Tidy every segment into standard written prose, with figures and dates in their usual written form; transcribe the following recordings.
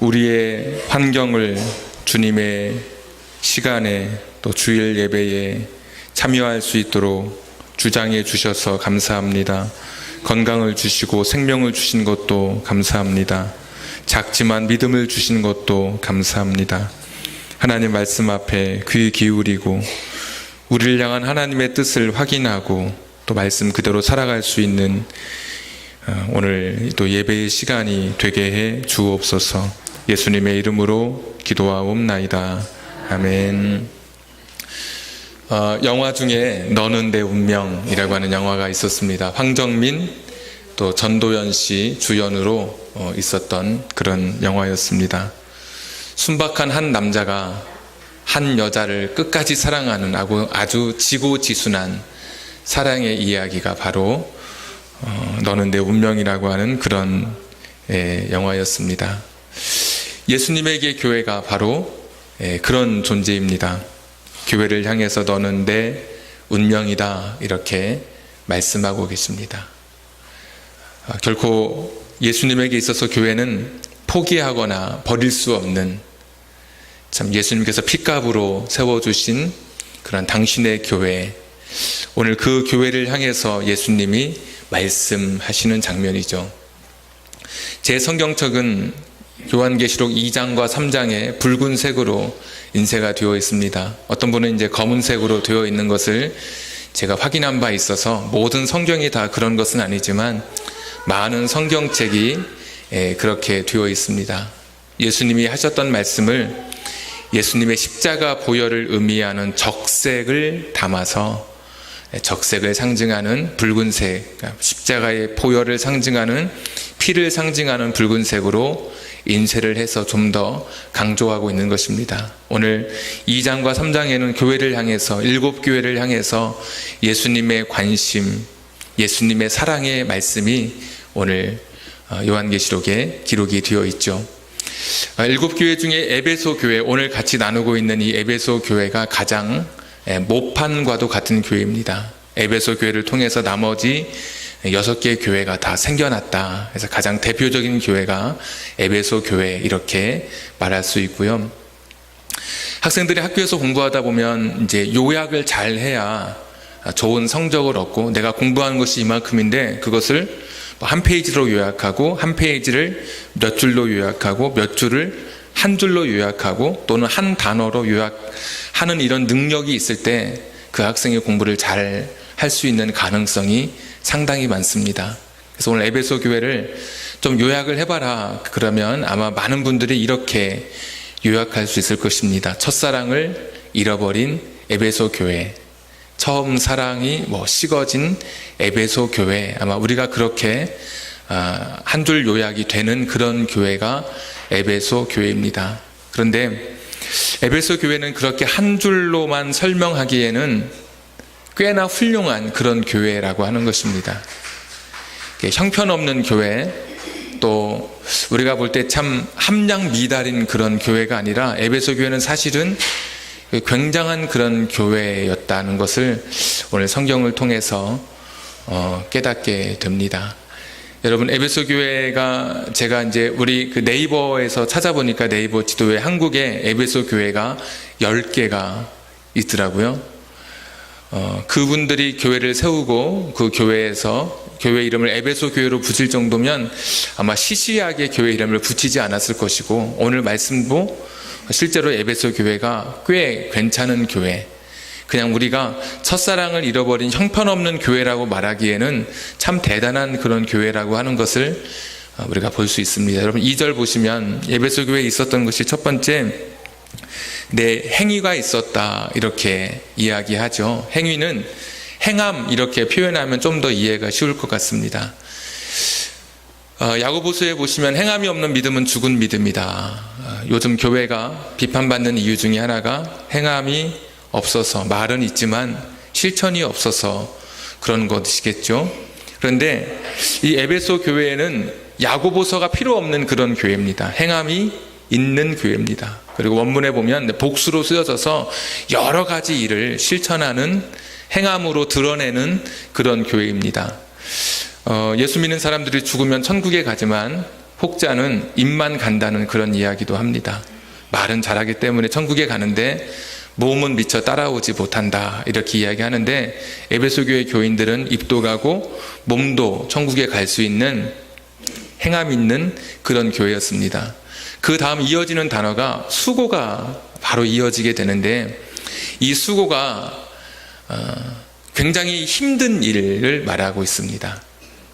우리의 환경을 주님의 시간에 또 주일 예배에 참여할 수 있도록 주장해 주셔서 감사합니다. 건강을 주시고 생명을 주신 것도 감사합니다. 작지만 믿음을 주신 것도 감사합니다. 하나님 말씀 앞에 귀 기울이고 우리를 향한 하나님의 뜻을 확인하고 또 말씀 그대로 살아갈 수 있는 오늘 또 예배의 시간이 되게 해 주옵소서. 예수님의 이름으로 기도하옵나이다. 아멘. 영화 중에 너는 내 운명이라고 하는 영화가 있었습니다. 황정민 또 전도연 씨 주연으로 있었던 그런 영화였습니다. 순박한 한 남자가 한 여자를 끝까지 사랑하는 아주 지고지순한 사랑의 이야기가 바로 너는 내 운명이라고 하는 그런 영화였습니다. 예수님에게 교회가 바로 그런 존재입니다. 교회를 향해서 너는 내 운명이다 이렇게 말씀하고 계십니다. 결코 예수님에게 있어서 교회는 포기하거나 버릴 수 없는, 참 예수님께서 핏값으로 세워주신 그런 당신의 교회, 오늘 그 교회를 향해서 예수님이 말씀하시는 장면이죠. 제 성경책은 요한계시록 2장과 3장에 붉은색으로 인쇄가 되어 있습니다. 어떤 분은 이제 검은색으로 되어 있는 것을 제가 확인한 바 있어서 모든 성경이 다 그런 것은 아니지만 많은 성경책이 그렇게 되어 있습니다. 예수님이 하셨던 말씀을 예수님의 십자가 보혈을 의미하는 적색을 담아서, 적색을 상징하는 붉은색, 십자가의 보혈을 상징하는, 피를 상징하는 붉은색으로 인쇄를 해서 좀 더 강조하고 있는 것입니다. 오늘 2장과 3장에는 교회를 향해서, 7교회를 향해서 예수님의 관심, 예수님의 사랑의 말씀이 오늘 요한계시록에 기록이 되어 있죠. 7교회 중에 에베소 교회, 오늘 같이 나누고 있는 이 에베소 교회가 가장 모판과도 같은 교회입니다. 에베소 교회를 통해서 나머지 6개의 교회가 다 생겨났다. 그래서 가장 대표적인 교회가 에베소 교회 이렇게 말할 수 있고요. 학생들이 학교에서 공부하다 보면 이제 요약을 잘 해야 좋은 성적을 얻고, 내가 공부하는 것이 이만큼인데 그것을 한 페이지로 요약하고, 한 페이지를 몇 줄로 요약하고, 몇 줄을 한 줄로 요약하고, 또는 한 단어로 요약하는 이런 능력이 있을 때 그 학생이 공부를 잘 할 수 있는 가능성이 상당히 많습니다. 그래서 오늘 에베소 교회를 좀 요약을 해봐라. 그러면 아마 많은 분들이 이렇게 요약할 수 있을 것입니다. 첫사랑을 잃어버린 에베소 교회, 처음 사랑이 식어진 에베소 교회, 아마 우리가 그렇게 한 줄 요약이 되는 그런 교회가 에베소 교회입니다. 그런데 에베소 교회는 그렇게 한 줄로만 설명하기에는 꽤나 훌륭한 그런 교회라고 하는 것입니다. 형편없는 교회, 또 우리가 볼 때 참 함량 미달인 그런 교회가 아니라 에베소 교회는 사실은 굉장한 그런 교회였다는 것을 오늘 성경을 통해서 깨닫게 됩니다. 여러분, 에베소 교회가 제가 이제 우리 그 네이버에서 찾아보니까 네이버 지도에 한국에 에베소 교회가 10개가 있더라고요. 그분들이 교회를 세우고 그 교회에서 교회 이름을 에베소 교회로 붙일 정도면 아마 시시하게 교회 이름을 붙이지 않았을 것이고, 오늘 말씀도 실제로 에베소 교회가 꽤 괜찮은 교회, 그냥 우리가 첫사랑을 잃어버린 형편없는 교회라고 말하기에는 참 대단한 그런 교회라고 하는 것을 우리가 볼 수 있습니다. 여러분, 2절 보시면 에베소 교회에 있었던 것이 첫 번째, 내 행위가 있었다 이렇게 이야기하죠. 행위는 행함 이렇게 표현하면 좀 더 이해가 쉬울 것 같습니다. 야고보서에 보시면 행함이 없는 믿음은 죽은 믿음이다. 요즘 교회가 비판받는 이유 중에 하나가 행함이 없어서, 말은 있지만 실천이 없어서 그런 것이겠죠. 그런데 이 에베소 교회에는 야고보서가 필요 없는 그런 교회입니다. 행함이 있는 교회입니다. 그리고 원문에 보면 복수로 쓰여져서 여러 가지 일을 실천하는, 행함으로 드러내는 그런 교회입니다. 예수 믿는 사람들이 죽으면 천국에 가지만 혹자는 입만 간다는 그런 이야기도 합니다. 말은 잘하기 때문에 천국에 가는데 몸은 미처 따라오지 못한다, 이렇게 이야기하는데, 에베소 교회 교인들은 입도 가고 몸도 천국에 갈 수 있는 행함 있는 그런 교회였습니다. 그 다음 이어지는 단어가 수고가 바로 이어지게 되는데, 이 수고가 굉장히 힘든 일을 말하고 있습니다.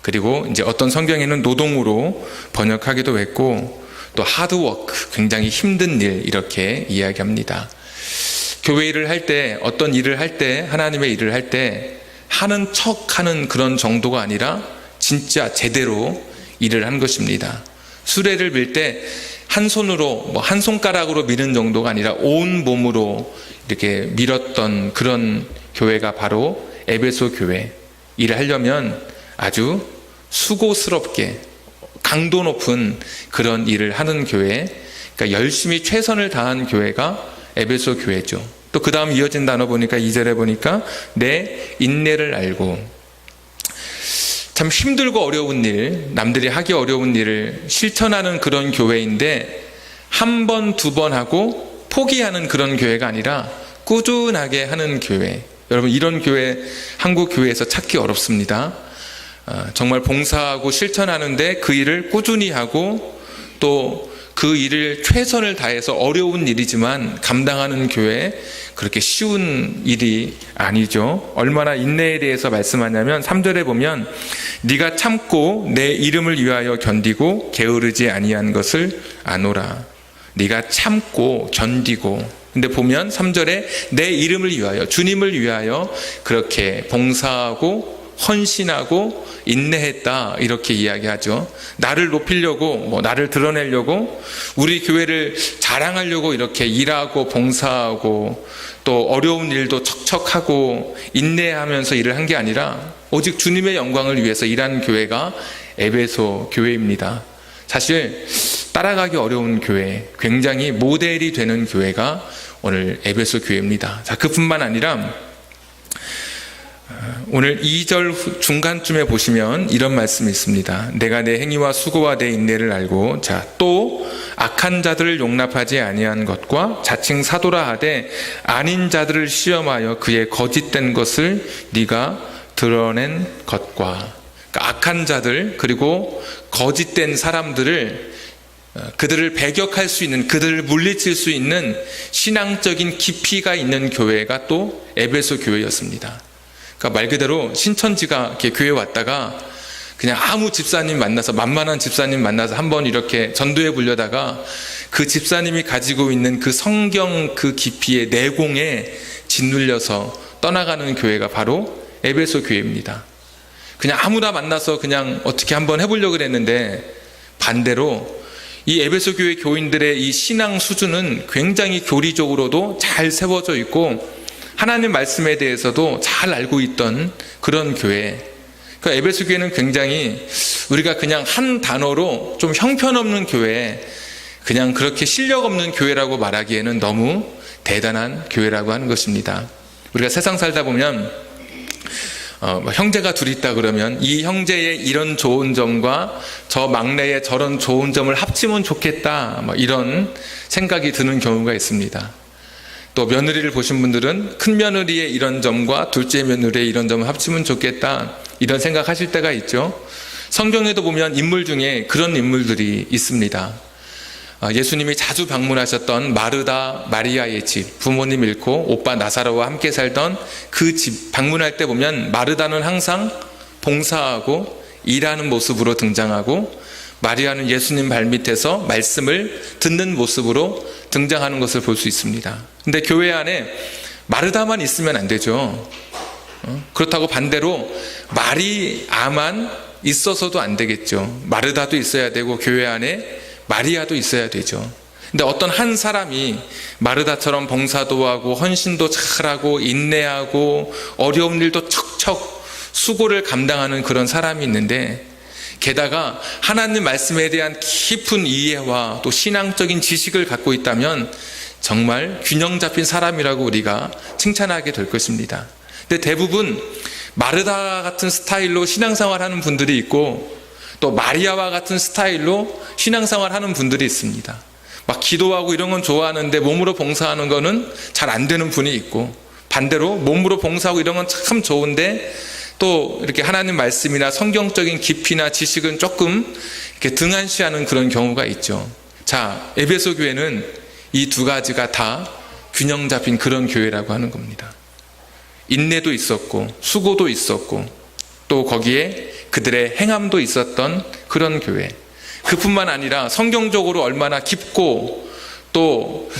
그리고 이제 어떤 성경에는 노동으로 번역하기도 했고, 또 하드워크, 굉장히 힘든 일, 이렇게 이야기합니다. 교회 일을 할 때, 어떤 일을 할 때, 하나님의 일을 할 때 하는 척 하는 그런 정도가 아니라 진짜 제대로 일을 한 것입니다. 수레를 밀 때 한 손으로, 한 손가락으로 미는 정도가 아니라 온 몸으로 이렇게 밀었던 그런 교회가 바로 에베소 교회. 일을 하려면 아주 수고스럽게 강도 높은 그런 일을 하는 교회, 그러니까 열심히 최선을 다한 교회가 에베소 교회죠. 또 그 다음 이어진 단어 보니까 2절에 보니까 내 인내를 알고, 참 힘들고 어려운 일, 남들이 하기 어려운 일을 실천하는 그런 교회인데, 한 번, 두 번 하고 포기하는 그런 교회가 아니라 꾸준하게 하는 교회. 여러분, 이런 교회 한국 교회에서 찾기 어렵습니다. 정말 봉사하고 실천하는데 그 일을 꾸준히 하고 또 그 일을 최선을 다해서 어려운 일이지만 감당하는 교회, 그렇게 쉬운 일이 아니죠. 얼마나 인내에 대해서 말씀하냐면 3절에 보면 네가 참고 내 이름을 위하여 견디고 게으르지 아니한 것을 아노라. 네가 참고 견디고, 근데 보면 3절에 내 이름을 위하여, 주님을 위하여 그렇게 봉사하고 헌신하고 인내했다, 이렇게 이야기하죠. 나를 높이려고, 나를 드러내려고, 우리 교회를 자랑하려고 이렇게 일하고 봉사하고 또 어려운 일도 척척하고 인내하면서 일을 한 게 아니라 오직 주님의 영광을 위해서 일한 교회가 에베소 교회입니다. 사실 따라가기 어려운 교회, 굉장히 모델이 되는 교회가 오늘 에베소 교회입니다. 자, 그뿐만 아니라 오늘 2절 중간쯤에 보시면 이런 말씀이 있습니다. 내가 내 행위와 수고와 내 인내를 알고, 자, 또 악한 자들을 용납하지 아니한 것과 자칭 사도라 하되 아닌 자들을 시험하여 그의 거짓된 것을 네가 드러낸 것과, 그러니까 악한 자들, 그리고 거짓된 사람들을, 그들을 배격할 수 있는, 그들을 물리칠 수 있는 신앙적인 깊이가 있는 교회가 또 에베소 교회였습니다. 그러니까 말 그대로 신천지가 이렇게 교회에 왔다가 그냥 아무 집사님 만나서, 만만한 집사님 만나서 한번 이렇게 전도해 보려다가 그 집사님이 가지고 있는 그 성경 그 깊이의 내공에 짓눌려서 떠나가는 교회가 바로 에베소 교회입니다. 그냥 아무나 만나서 그냥 어떻게 한번 해보려고 그랬는데, 반대로 이 에베소 교회 교인들의 이 신앙 수준은 굉장히 교리적으로도 잘 세워져 있고 하나님 말씀에 대해서도 잘 알고 있던 그런 교회. 그러니까 에베소 교회는 굉장히 우리가 그냥 한 단어로 좀 형편없는 교회, 그냥 그렇게 실력 없는 교회라고 말하기에는 너무 대단한 교회라고 하는 것입니다. 우리가 세상 살다 보면 형제가 둘이 있다 그러면 이 형제의 이런 좋은 점과 저 막내의 저런 좋은 점을 합치면 좋겠다, 이런 생각이 드는 경우가 있습니다. 또 며느리를 보신 분들은 큰 며느리의 이런 점과 둘째 며느리의 이런 점을 합치면 좋겠다, 이런 생각하실 때가 있죠. 성경에도 보면 인물 중에 그런 인물들이 있습니다. 예수님이 자주 방문하셨던 마르다 마리아의 집, 부모님 잃고 오빠 나사로와 함께 살던 그 집 방문할 때 보면 마르다는 항상 봉사하고 일하는 모습으로 등장하고, 마리아는 예수님 발밑에서 말씀을 듣는 모습으로 등장하는 것을 볼 수 있습니다. 근데 교회 안에 마르다만 있으면 안 되죠. 그렇다고 반대로 마리아만 있어서도 안 되겠죠. 마르다도 있어야 되고 교회 안에 마리아도 있어야 되죠. 근데 어떤 한 사람이 마르다처럼 봉사도 하고 헌신도 잘하고 인내하고 어려운 일도 척척 수고를 감당하는 그런 사람이 있는데, 게다가 하나님 말씀에 대한 깊은 이해와 또 신앙적인 지식을 갖고 있다면 정말 균형 잡힌 사람이라고 우리가 칭찬하게 될 것입니다. 근데 대부분 마르다 같은 스타일로 신앙생활하는 분들이 있고, 또 마리아와 같은 스타일로 신앙생활 하는 분들이 있습니다. 막 기도하고 이런 건 좋아하는데 몸으로 봉사하는 거는 잘 안 되는 분이 있고, 반대로 몸으로 봉사하고 이런 건 참 좋은데 또 이렇게 하나님 말씀이나 성경적인 깊이나 지식은 조금 이렇게 등한시하는 그런 경우가 있죠. 자, 에베소 교회는 이 두 가지가 다 균형 잡힌 그런 교회라고 하는 겁니다. 인내도 있었고 수고도 있었고 또 거기에 그들의 행함도 있었던 그런 교회. 그뿐만 아니라 성경적으로 얼마나 깊고 또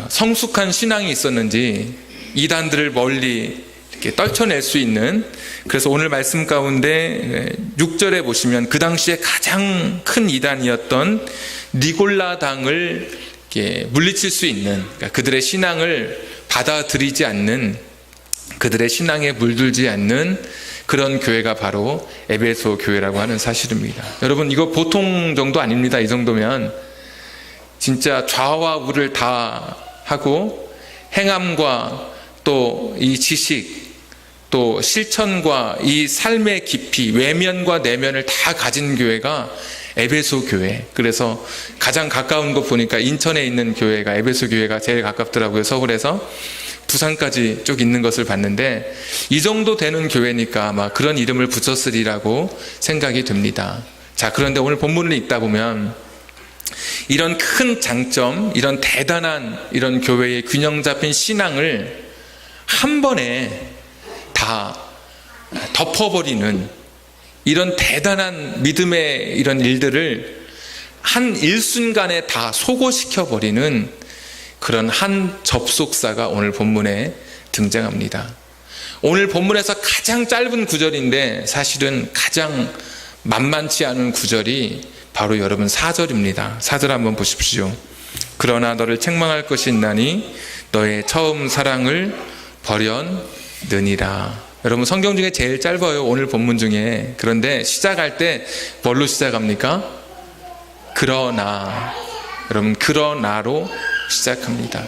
성숙한 신앙이 있었는지 이단들을 멀리 이렇게 떨쳐낼 수 있는, 그래서 오늘 말씀 가운데 6절에 보시면 그 당시에 가장 큰 이단이었던 니골라당을 이렇게 물리칠 수 있는, 그러니까 그들의 신앙을 받아들이지 않는, 그들의 신앙에 물들지 않는 그런 교회가 바로 에베소 교회라고 하는 사실입니다. 여러분, 이거 보통 정도 아닙니다. 이 정도면 진짜 좌와 우를 다 하고 행함과 또 이 지식 또 실천과 이 삶의 깊이, 외면과 내면을 다 가진 교회가 에베소 교회. 그래서 가장 가까운 거 보니까 인천에 있는 교회가 에베소 교회가 제일 가깝더라고요. 서울에서 부산까지 쭉 있는 것을 봤는데 이 정도 되는 교회니까 아마 그런 이름을 붙였으리라고 생각이 됩니다. 자, 그런데 오늘 본문을 읽다 보면 이런 큰 장점, 이런 대단한 이런 교회의 균형 잡힌 신앙을 한 번에 다 덮어버리는 이런 대단한 믿음의 이런 일들을 한 일순간에 다 소거시켜버리는 그런 한 접속사가 오늘 본문에 등장합니다. 오늘 본문에서 가장 짧은 구절인데 사실은 가장 만만치 않은 구절이 바로 여러분 4절입니다. 4절 한번 보십시오. 그러나 너를 책망할 것이 있나니 너의 처음 사랑을 버렸느니라. 여러분, 성경 중에 제일 짧아요, 오늘 본문 중에. 그런데 시작할 때 뭘로 시작합니까? 그러나. 여러분, 그러나로 시작합니다.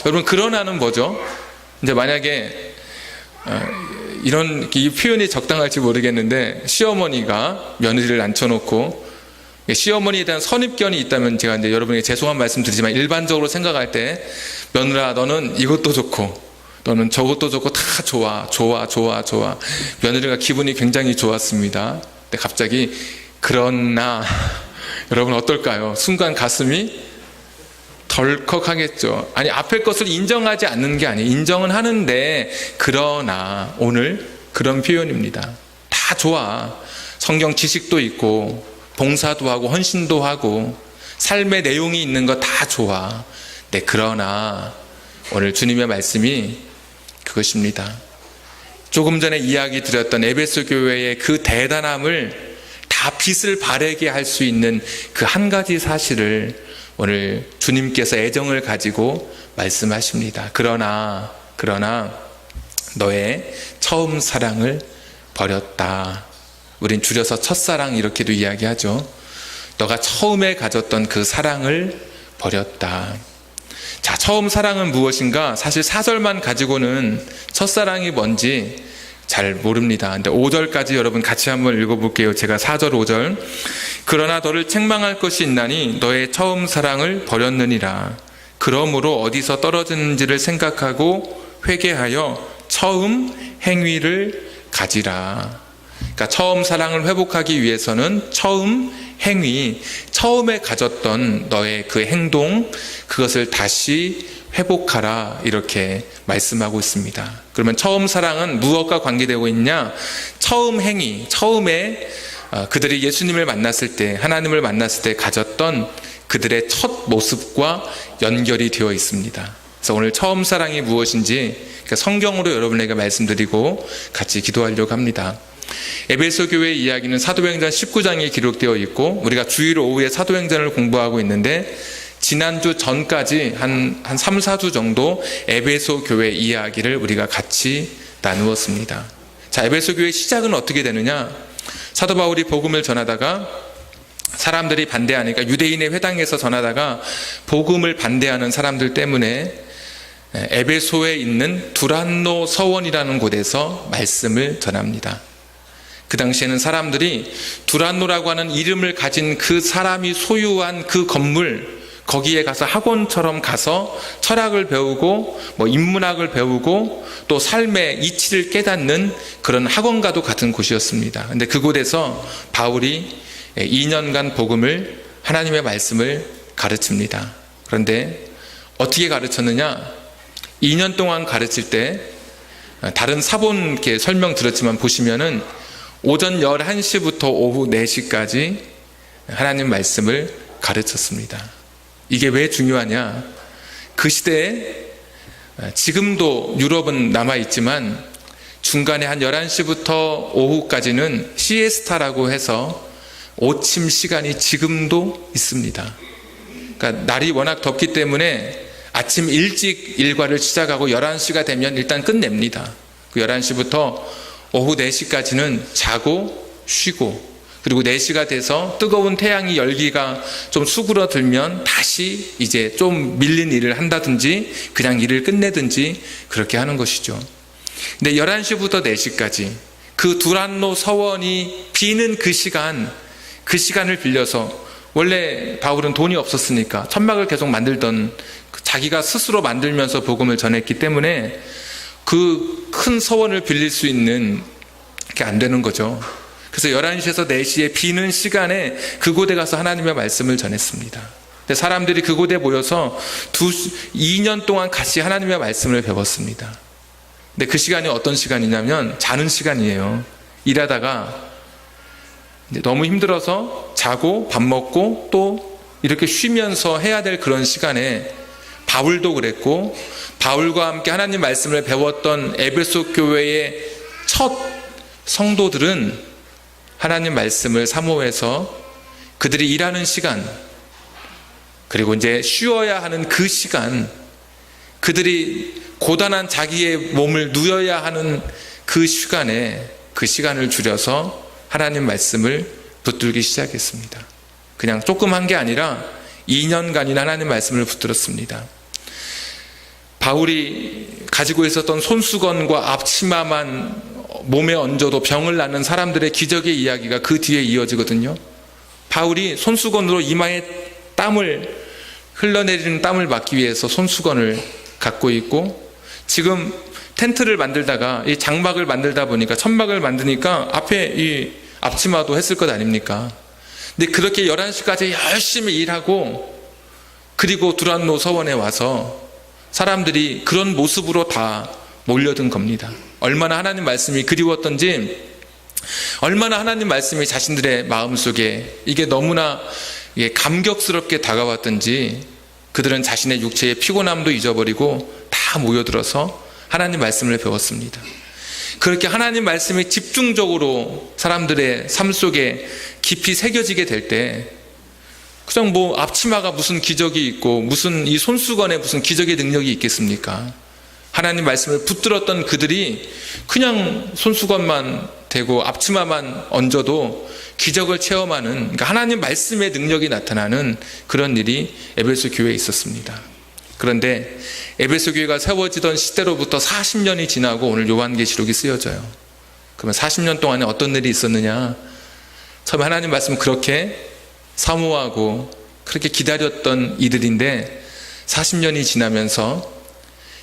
여러분, 그러나는 뭐죠? 이제 만약에 이런 이 표현이 적당할지 모르겠는데 시어머니가 며느리를 앉혀놓고 시어머니에 대한 선입견이 있다면 제가 이제 여러분에게 죄송한 말씀 드리지만 일반적으로 생각할 때 며느라 너는 이것도 좋고 너는 저것도 좋고 다 좋아. 며느리가 기분이 굉장히 좋았습니다. 근데 갑자기 그러나 여러분 어떨까요? 순간 가슴이 덜컥하겠죠. 아니, 앞에 것을 인정하지 않는 게 아니에요. 인정은 하는데 그러나 오늘 그런 표현입니다. 다 좋아. 성경 지식도 있고 봉사도 하고 헌신도 하고 삶의 내용이 있는 거 다 좋아. 네, 그러나 오늘 주님의 말씀이 그것입니다. 조금 전에 이야기 드렸던 에베소 교회의 그 대단함을 다 빛을 발하게 할 수 있는 그 한 가지 사실을 오늘 주님께서 애정을 가지고 말씀하십니다. 그러나 너의 처음 사랑을 버렸다. 우린 줄여서 첫사랑 이렇게도 이야기하죠. 너가 처음에 가졌던 그 사랑을 버렸다. 자, 처음 사랑은 무엇인가? 사실 4절만 가지고는 첫사랑이 뭔지 잘 모릅니다. 근데 5절까지 여러분 같이 한번 읽어볼게요. 제가 4절 5절. 그러나 너를 책망할 것이 있나니 너의 처음 사랑을 버렸느니라. 그러므로 어디서 떨어졌는지를 생각하고 회개하여 처음 행위를 가지라. 그러니까 처음 사랑을 회복하기 위해서는 처음 행위, 처음에 가졌던 너의 그 행동, 그것을 다시 회복하라, 이렇게 말씀하고 있습니다. 그러면 처음 사랑은 무엇과 관계되고 있냐? 처음 행위, 처음에 그들이 예수님을 만났을 때, 하나님을 만났을 때 가졌던 그들의 첫 모습과 연결이 되어 있습니다. 그래서 오늘 처음 사랑이 무엇인지 성경으로 여러분에게 말씀드리고 같이 기도하려고 합니다. 에베소 교회의 이야기는 사도행전 19장에 기록되어 있고 우리가 주일 오후에 사도행전을 공부하고 있는데 지난주 전까지 한 3, 4주 정도 에베소 교회 이야기를 우리가 같이 나누었습니다. 자, 에베소 교회의 시작은 어떻게 되느냐? 사도 바울이 복음을 전하다가 사람들이 반대하니까 유대인의 회당에서 전하다가 복음을 반대하는 사람들 때문에 에베소에 있는 두란노 서원이라는 곳에서 말씀을 전합니다. 그 당시에는 사람들이 두란노라고 하는 이름을 가진 그 사람이 소유한 그 건물, 거기에 가서 학원처럼 가서 철학을 배우고 인문학을 배우고 또 삶의 이치를 깨닫는 그런 학원과도 같은 곳이었습니다. 근데 그곳에서 바울이 2년간 복음을, 하나님의 말씀을 가르칩니다. 그런데 어떻게 가르쳤느냐? 2년 동안 가르칠 때 다른 사본 이렇게 설명 들었지만 보시면은 오전 11시부터 오후 4시까지 하나님 말씀을 가르쳤습니다. 이게 왜 중요하냐? 그 시대에 지금도 유럽은 남아있지만 중간에 한 11시부터 오후까지는 시에스타라고 해서 오침 시간이 지금도 있습니다. 그러니까 날이 워낙 덥기 때문에 아침 일찍 일과를 시작하고 11시가 되면 일단 끝냅니다. 그 11시부터 오후 4시까지는 자고 쉬고, 그리고 4시가 돼서 뜨거운 태양이 열기가 좀 수그러들면 다시 이제 좀 밀린 일을 한다든지 그냥 일을 끝내든지 그렇게 하는 것이죠. 근데 11시부터 4시까지 그 두란노 서원이 비는 그 시간을 빌려서, 원래 바울은 돈이 없었으니까 천막을 계속 만들던, 자기가 스스로 만들면서 복음을 전했기 때문에 그 큰 서원을 빌릴 수 있는 게 안 되는 거죠. 그래서 11시에서 4시에 비는 시간에 그곳에 가서 하나님의 말씀을 전했습니다. 근데 사람들이 그곳에 모여서 2년 동안 같이 하나님의 말씀을 배웠습니다. 근데 그 시간이 어떤 시간이냐면 자는 시간이에요. 일하다가 이제 너무 힘들어서 자고 밥 먹고 또 이렇게 쉬면서 해야 될 그런 시간에 바울도 그랬고, 바울과 함께 하나님 말씀을 배웠던 에베소 교회의 첫 성도들은 하나님 말씀을 사모해서 그들이 일하는 시간, 그리고 이제 쉬어야 하는 그 시간, 그들이 고단한 자기의 몸을 누여야 하는 그 시간에 그 시간을 줄여서 하나님 말씀을 붙들기 시작했습니다. 그냥 조금 한 게 아니라 2년간이나 하나님 말씀을 붙들었습니다. 바울이 가지고 있었던 손수건과 앞치마만 몸에 얹어도 병을 낳는 사람들의 기적의 이야기가 그 뒤에 이어지거든요. 바울이 손수건으로 이마에 흘러내리는 땀을 막기 위해서 손수건을 갖고 있고, 지금 텐트를 만들다가 이 장막을 만들다 보니까, 천막을 만드니까 앞에 이 앞치마도 했을 것 아닙니까? 근데 그렇게 11시까지 열심히 일하고, 그리고 두란노 서원에 와서 사람들이 그런 모습으로 다 몰려든 겁니다. 얼마나 하나님 말씀이 그리웠던지, 얼마나 하나님 말씀이 자신들의 마음속에 이게 너무나 감격스럽게 다가왔던지, 그들은 자신의 육체의 피곤함도 잊어버리고 다 모여들어서 하나님 말씀을 배웠습니다. 그렇게 하나님 말씀이 집중적으로 사람들의 삶 속에 깊이 새겨지게 될 때, 그냥 앞치마가 무슨 기적이 있고 무슨 이 손수건에 무슨 기적의 능력이 있겠습니까? 하나님 말씀을 붙들었던 그들이 그냥 손수건만 대고 앞치마만 얹어도 기적을 체험하는, 그러니까 하나님 말씀의 능력이 나타나는 그런 일이 에베소 교회에 있었습니다. 그런데 에베소 교회가 세워지던 시대로부터 40년이 지나고 오늘 요한계시록이 쓰여져요. 그러면 40년 동안에 어떤 일이 있었느냐? 처음에 하나님 말씀 그렇게 사모하고 그렇게 기다렸던 이들인데 40년이 지나면서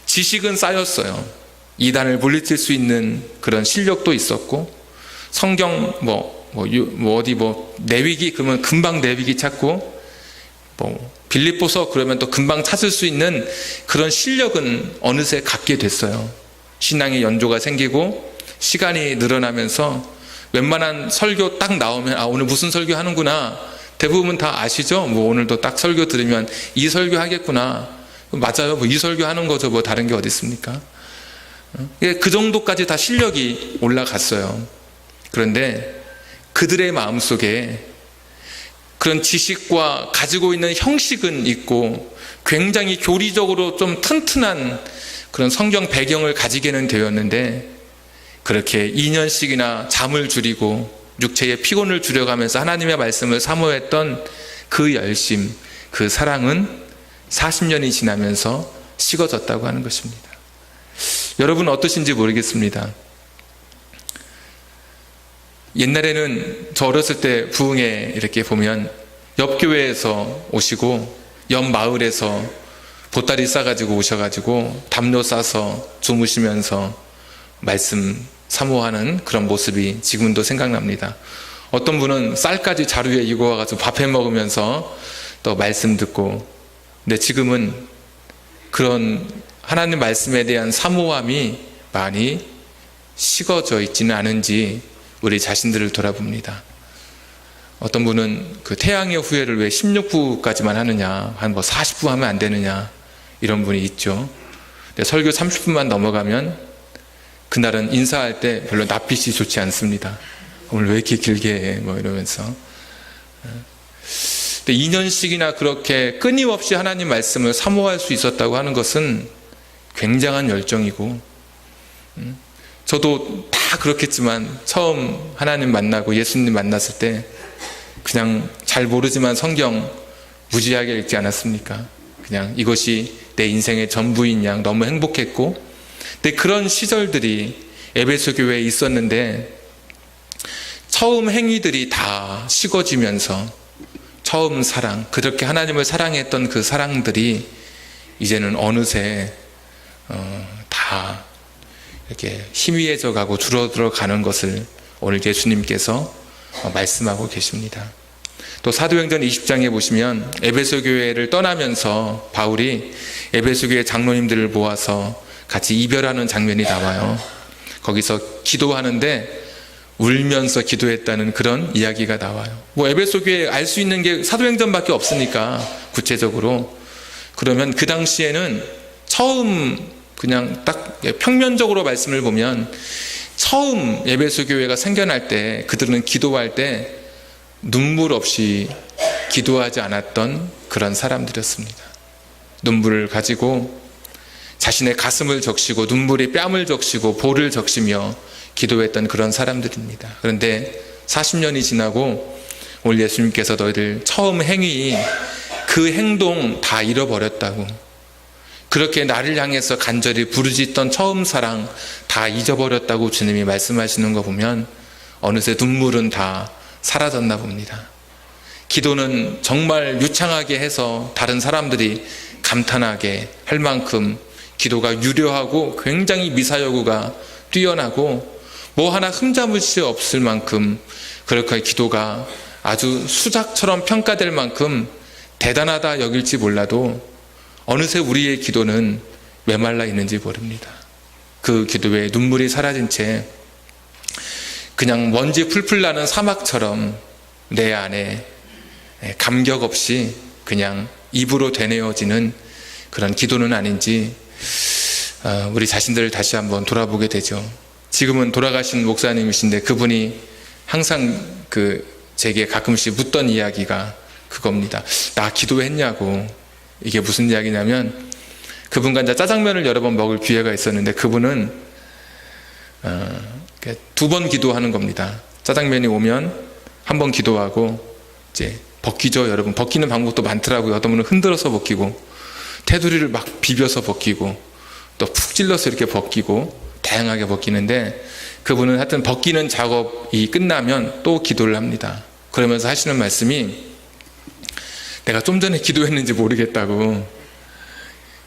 지식은 쌓였어요. 이단을 물리칠 수 있는 그런 실력도 있었고, 성경 내위기 그러면 금방 내위기 찾고, 빌립보서 그러면 또 금방 찾을 수 있는 그런 실력은 어느새 갖게 됐어요. 신앙의 연조가 생기고 시간이 늘어나면서 웬만한 설교 딱 나오면 오늘 무슨 설교 하는구나 대부분 다 아시죠? 오늘도 딱 설교 들으면 이 설교 하겠구나. 맞아요. 이 설교 하는 거죠. 다른 게 어디 있습니까? 그 정도까지 다 실력이 올라갔어요. 그런데 그들의 마음속에 그런 지식과 가지고 있는 형식은 있고 굉장히 교리적으로 좀 튼튼한 그런 성경 배경을 가지게는 되었는데, 그렇게 2년씩이나 잠을 줄이고 육체의 피곤을 줄여가면서 하나님의 말씀을 사모했던 그 열심, 그 사랑은 40년이 지나면서 식어졌다고 하는 것입니다. 여러분 어떠신지 모르겠습니다. 옛날에는 저 어렸을 때 부흥회 이렇게 보면 옆 교회에서 오시고 옆 마을에서 보따리 싸가지고 오셔가지고 담요 싸서 주무시면서 말씀 사모하는 그런 모습이 지금도 생각납니다. 어떤 분은 쌀까지 자루에 이고 와가지고 밥해 먹으면서 또 말씀 듣고, 근데 지금은 그런 하나님 말씀에 대한 사모함이 많이 식어져 있지는 않은지 우리 자신들을 돌아봅니다. 어떤 분은 그 태양의 후예를 왜 16부까지만 하느냐, 한 뭐 40부 하면 안 되느냐, 이런 분이 있죠. 근데 설교 30분만 넘어가면 그날은 인사할 때 별로 낯빛이 좋지 않습니다. 오늘 왜 이렇게 길게 해? 뭐 이러면서. 근데 2년씩이나 그렇게 끊임없이 하나님 말씀을 사모할 수 있었다고 하는 것은 굉장한 열정이고, 저도 다 그렇겠지만 처음 하나님 만나고 예수님 만났을 때 그냥 잘 모르지만 성경 무지하게 읽지 않았습니까? 그냥 이것이 내 인생의 전부인 양 너무 행복했고, 근데 그런 시절들이 에베소 교회에 있었는데 처음 행위들이 다 식어지면서 처음 사랑, 그렇게 하나님을 사랑했던 그 사랑들이 이제는 어느새 다 이렇게 희미해져 가고 줄어들어 가는 것을 오늘 예수님께서 말씀하고 계십니다. 또 사도행전 20장에 보시면 에베소 교회를 떠나면서 바울이 에베소 교회 장로님들을 모아서 같이 이별하는 장면이 나와요. 거기서 기도하는데 울면서 기도했다는 그런 이야기가 나와요. 뭐 에베소 교회 알 수 있는 게 사도행전밖에 없으니까 구체적으로. 그러면 그 당시에는 처음 그냥 딱 평면적으로 말씀을 보면 처음 에베소 교회가 생겨날 때 그들은 기도할 때 눈물 없이 기도하지 않았던 그런 사람들이었습니다. 눈물을 가지고 자신의 가슴을 적시고 눈물이 뺨을 적시고 볼을 적시며 기도했던 그런 사람들입니다. 그런데 40년이 지나고 오늘 예수님께서 너희들 처음 행위, 그 행동 다 잃어버렸다고, 그렇게 나를 향해서 간절히 부르짖던 처음 사랑 다 잊어버렸다고 주님이 말씀하시는 거 보면 어느새 눈물은 다 사라졌나 봅니다. 기도는 정말 유창하게 해서 다른 사람들이 감탄하게 할 만큼 기도가 유려하고 굉장히 미사여구가 뛰어나고 뭐 하나 흠잡을 수 없을 만큼 그렇게 기도가 아주 수작처럼 평가될 만큼 대단하다 여길지 몰라도 어느새 우리의 기도는 메말라 있는지 모릅니다. 그 기도에 눈물이 사라진 채 그냥 먼지 풀풀 나는 사막처럼 내 안에 감격 없이 그냥 입으로 되뇌어지는 그런 기도는 아닌지 우리 자신들을 다시 한번 돌아보게 되죠. 지금은 돌아가신 목사님이신데 그분이 항상 제게 가끔씩 묻던 이야기가 그겁니다. 나 기도했냐고. 이게 무슨 이야기냐면 그분과 이제 짜장면을 여러 번 먹을 기회가 있었는데 그분은 2번 기도하는 겁니다. 짜장면이 오면 한 번 기도하고 이제 벗기죠. 여러분 벗기는 방법도 많더라고요. 어떤 분은 흔들어서 벗기고 테두리를 막 비벼서 벗기고 또 푹 찔러서 이렇게 벗기고 다양하게 벗기는데 그분은 하여튼 벗기는 작업이 끝나면 또 기도를 합니다. 그러면서 하시는 말씀이 내가 좀 전에 기도했는지 모르겠다고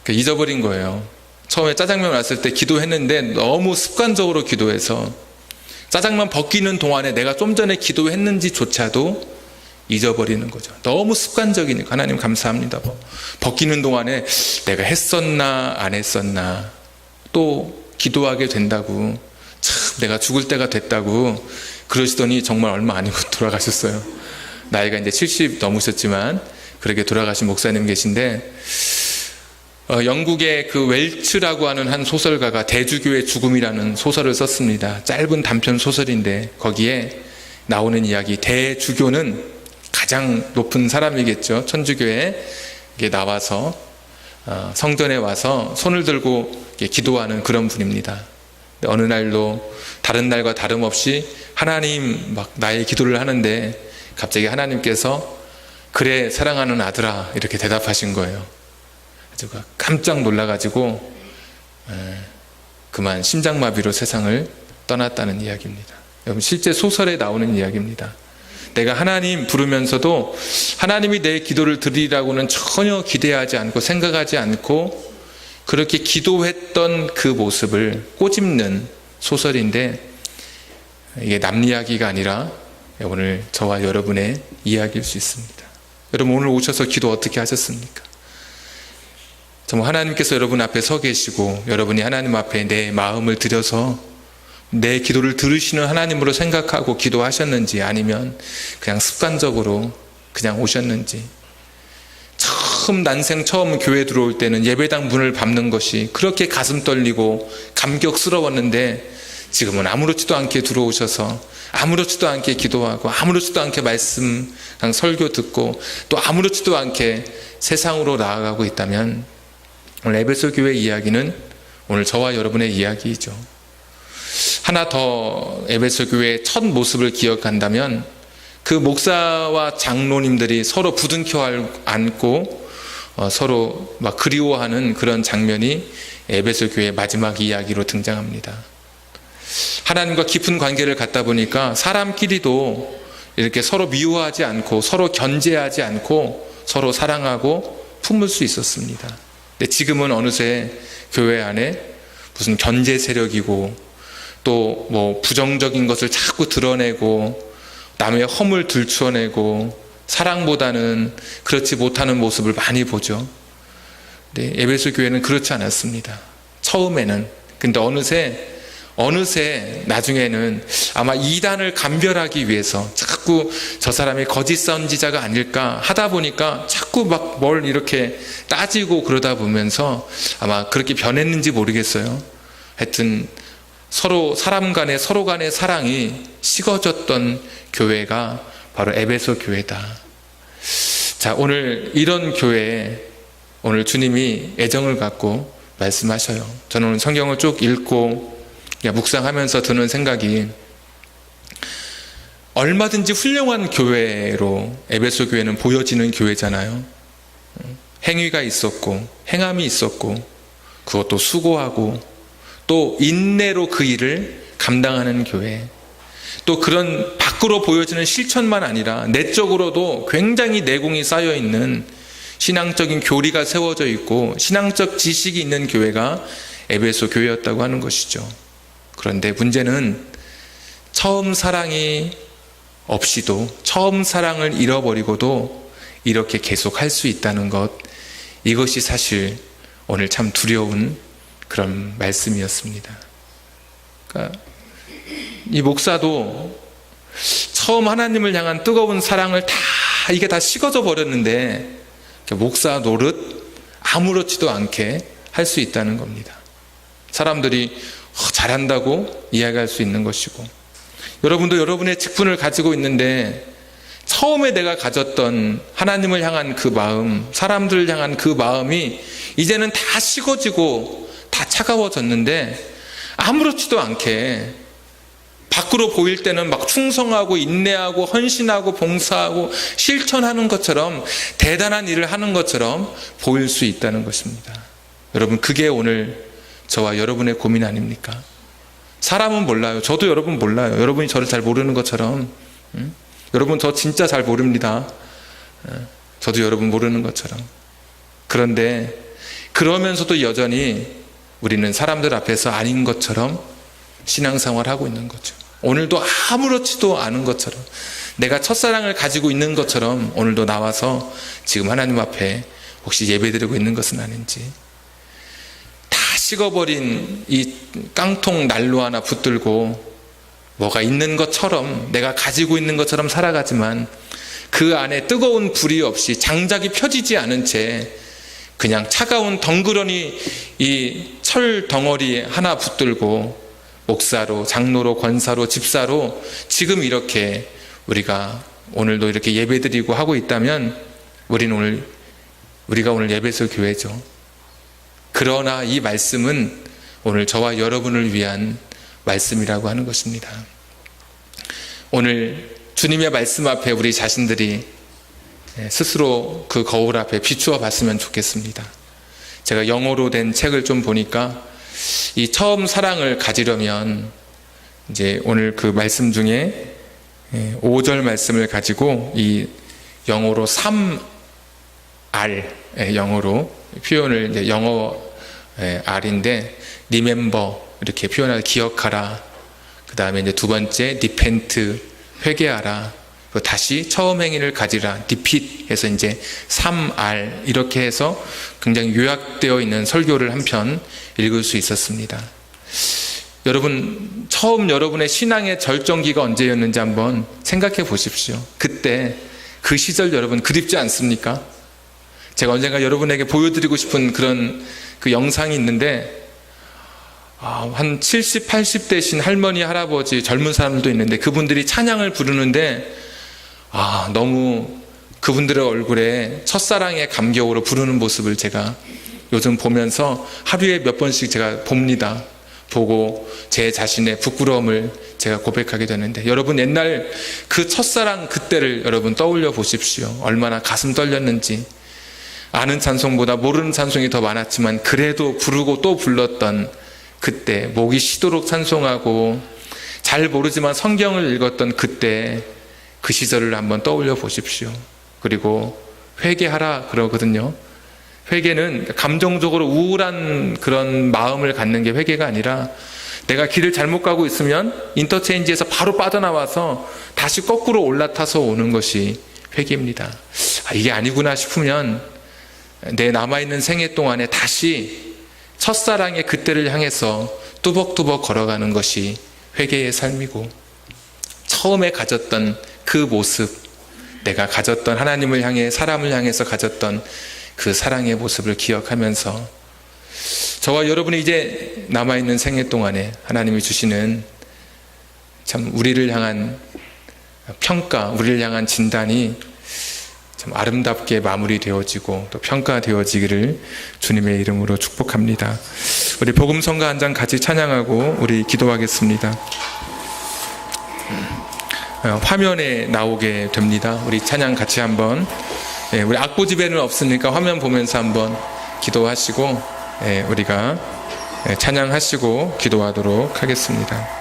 잊어버린 거예요. 처음에 짜장면 왔을 때 기도했는데 너무 습관적으로 기도해서 짜장면 벗기는 동안에 내가 좀 전에 기도했는지조차도 잊어버리는 거죠. 너무 습관적이니까. 하나님 감사합니다. 벗기는 동안에 내가 했었나 안 했었나 또 기도하게 된다고, 참 내가 죽을 때가 됐다고 그러시더니 정말 얼마 아니고 돌아가셨어요. 나이가 이제 70 넘으셨지만 그렇게 돌아가신 목사님 계신데 영국의 그 웰츠라고 하는 한 소설가가 대주교의 죽음이라는 소설을 썼습니다. 짧은 단편 소설인데 거기에 나오는 이야기, 대주교는 가장 높은 사람이겠죠. 천주교에 나와서 성전에 와서 손을 들고 기도하는 그런 분입니다. 어느 날도 다른 날과 다름없이 하나님 막 나의 기도를 하는데 갑자기 하나님께서 그래 사랑하는 아들아 이렇게 대답하신 거예요. 아주 깜짝 놀라가지고 그만 심장마비로 세상을 떠났다는 이야기입니다. 여러분 실제 소설에 나오는 이야기입니다. 내가 하나님 부르면서도 하나님이 내 기도를 들으리라고는 전혀 기대하지 않고 생각하지 않고 그렇게 기도했던 그 모습을 꼬집는 소설인데, 이게 남 이야기가 아니라 오늘 저와 여러분의 이야기일 수 있습니다. 여러분 오늘 오셔서 기도 어떻게 하셨습니까? 정말 하나님께서 여러분 앞에 서 계시고 여러분이 하나님 앞에 내 마음을 들여서 내 기도를 들으시는 하나님으로 생각하고 기도하셨는지, 아니면 그냥 습관적으로 그냥 오셨는지. 난생 처음 교회 들어올 때는 예배당 문을 밟는 것이 그렇게 가슴 떨리고 감격스러웠는데, 지금은 아무렇지도 않게 들어오셔서 아무렇지도 않게 기도하고 아무렇지도 않게 말씀 설교 듣고 또 아무렇지도 않게 세상으로 나아가고 있다면, 오늘 에베소 교회 이야기는 오늘 저와 여러분의 이야기이죠. 하나 더 에베소 교회의 첫 모습을 기억한다면, 그 목사와 장로님들이 서로 부둥켜 안고 서로 막 그리워하는 그런 장면이 에베소 교회의 마지막 이야기로 등장합니다. 하나님과 깊은 관계를 갖다 보니까 사람끼리도 이렇게 서로 미워하지 않고 서로 견제하지 않고 서로 사랑하고 품을 수 있었습니다. 근데 지금은 어느새 교회 안에 무슨 견제 세력이고 또 뭐 부정적인 것을 자꾸 드러내고 남의 허물 들추어내고 사랑보다는 그렇지 못하는 모습을 많이 보죠. 근데 에베소 교회는 그렇지 않았습니다. 처음에는. 근데 어느새 나중에는 아마 이단을 감별하기 위해서 자꾸 저 사람이 거짓 선지자가 아닐까 하다 보니까 자꾸 막 뭘 이렇게 따지고 그러다 보면서 아마 그렇게 변했는지 모르겠어요. 하여튼 사람 간의 서로 간의 사랑이 식어졌던 교회가 바로 에베소 교회다. 자, 오늘 이런 교회에 오늘 주님이 애정을 갖고 말씀하셔요. 저는 오늘 성경을 쭉 읽고 묵상하면서 드는 생각이, 얼마든지 훌륭한 교회로 에베소 교회는 보여지는 교회잖아요. 행위가 있었고 행함이 있었고 그것도 수고하고 또 인내로 그 일을 감당하는 교회, 또 그런 밖으로 보여지는 실천만 아니라 내적으로도 굉장히 내공이 쌓여있는 신앙적인 교리가 세워져 있고 신앙적 지식이 있는 교회가 에베소 교회였다고 하는 것이죠. 그런데 문제는 처음 사랑이 없이도, 처음 사랑을 잃어버리고도 이렇게 계속 할 수 있다는 것, 이것이 사실 오늘 참 두려운 그런 말씀이었습니다. 그러니까 이 목사도 처음 하나님을 향한 뜨거운 사랑을 이게 다 식어져 버렸는데 목사 노릇 아무렇지도 않게 할 수 있다는 겁니다. 사람들이 잘한다고 이야기할 수 있는 것이고, 여러분도 여러분의 직분을 가지고 있는데 처음에 내가 가졌던 하나님을 향한 그 마음, 사람들을 향한 그 마음이 이제는 다 식어지고 다 차가워졌는데 아무렇지도 않게 밖으로 보일 때는 막 충성하고 인내하고 헌신하고 봉사하고 실천하는 것처럼 대단한 일을 하는 것처럼 보일 수 있다는 것입니다. 여러분, 그게 오늘 저와 여러분의 고민 아닙니까? 사람은 몰라요. 저도 여러분 몰라요. 여러분이 저를 잘 모르는 것처럼. 여러분 저 진짜 잘 모릅니다. 저도 여러분 모르는 것처럼. 그런데 그러면서도 여전히 우리는 사람들 앞에서 아닌 것처럼 신앙생활을 하고 있는 거죠. 오늘도 아무렇지도 않은 것처럼, 내가 첫사랑을 가지고 있는 것처럼 오늘도 나와서 지금 하나님 앞에 혹시 예배드리고 있는 것은 아닌지, 다 식어버린 이 깡통 난로 하나 붙들고 뭐가 있는 것처럼, 내가 가지고 있는 것처럼 살아가지만 그 안에 뜨거운 불이 없이 장작이 펴지지 않은 채 그냥 차가운 덩그러니 이 철 덩어리 하나 붙들고 목사로, 장로로, 권사로, 집사로 지금 이렇게 우리가 오늘도 이렇게 예배드리고 하고 있다면 우리가 오늘 에베소 교회죠. 그러나 이 말씀은 오늘 저와 여러분을 위한 말씀이라고 하는 것입니다. 오늘 주님의 말씀 앞에 우리 자신들이 스스로 그 거울 앞에 비추어 봤으면 좋겠습니다. 제가 영어로 된 책을 좀 보니까 이 처음 사랑을 가지려면 이제 오늘 그 말씀 중에 5절 말씀을 가지고 이 영어로 3R, 영어로 표현을 이제 영어 R인데 remember 이렇게 표현하여 기억하라. 그 다음에 이제 두 번째 repent, 회개하라. 그리고 다시 처음 행위를 가지라, repeat 해서 이제 3R 이렇게 해서 굉장히 요약되어 있는 설교를 한 편 읽을 수 있었습니다. 여러분, 처음 여러분의 신앙의 절정기가 언제였는지 한번 생각해 보십시오. 그때 그 시절 여러분 그립지 않습니까? 제가 언젠가 여러분에게 보여드리고 싶은 그런 그 영상이 있는데 한 70, 80대신 할머니, 할아버지, 젊은 사람들도 있는데 그분들이 찬양을 부르는데 너무 그분들의 얼굴에 첫사랑의 감격으로 부르는 모습을 제가 요즘 보면서 하루에 몇 번씩 제가 봅니다. 보고 제 자신의 부끄러움을 제가 고백하게 되는데, 여러분 옛날 그 첫사랑 그때를 여러분 떠올려 보십시오. 얼마나 가슴 떨렸는지. 아는 찬송보다 모르는 찬송이 더 많았지만 그래도 부르고 또 불렀던 그때, 목이 쉬도록 찬송하고 잘 모르지만 성경을 읽었던 그때 그 시절을 한번 떠올려 보십시오. 그리고 회개하라 그러거든요. 회개는 감정적으로 우울한 그런 마음을 갖는 게 회개가 아니라, 내가 길을 잘못 가고 있으면 인터체인지에서 바로 빠져나와서 다시 거꾸로 올라타서 오는 것이 회개입니다. 이게 아니구나 싶으면 내 남아있는 생애 동안에 다시 첫사랑의 그때를 향해서 뚜벅뚜벅 걸어가는 것이 회개의 삶이고, 처음에 가졌던 그 모습, 내가 가졌던 하나님을 향해, 사람을 향해서 가졌던 그 사랑의 모습을 기억하면서 저와 여러분이 이제 남아있는 생애 동안에 하나님이 주시는 참 우리를 향한 평가, 우리를 향한 진단이 참 아름답게 마무리되어지고 또 평가되어지기를 주님의 이름으로 축복합니다. 우리 복음성가 한 장 같이 찬양하고 우리 기도하겠습니다. 화면에 나오게 됩니다. 우리 찬양 같이 한번, 우리 악보 집에는 없으니까 화면 보면서 한번 기도하시고 우리가 찬양하시고 기도하도록 하겠습니다.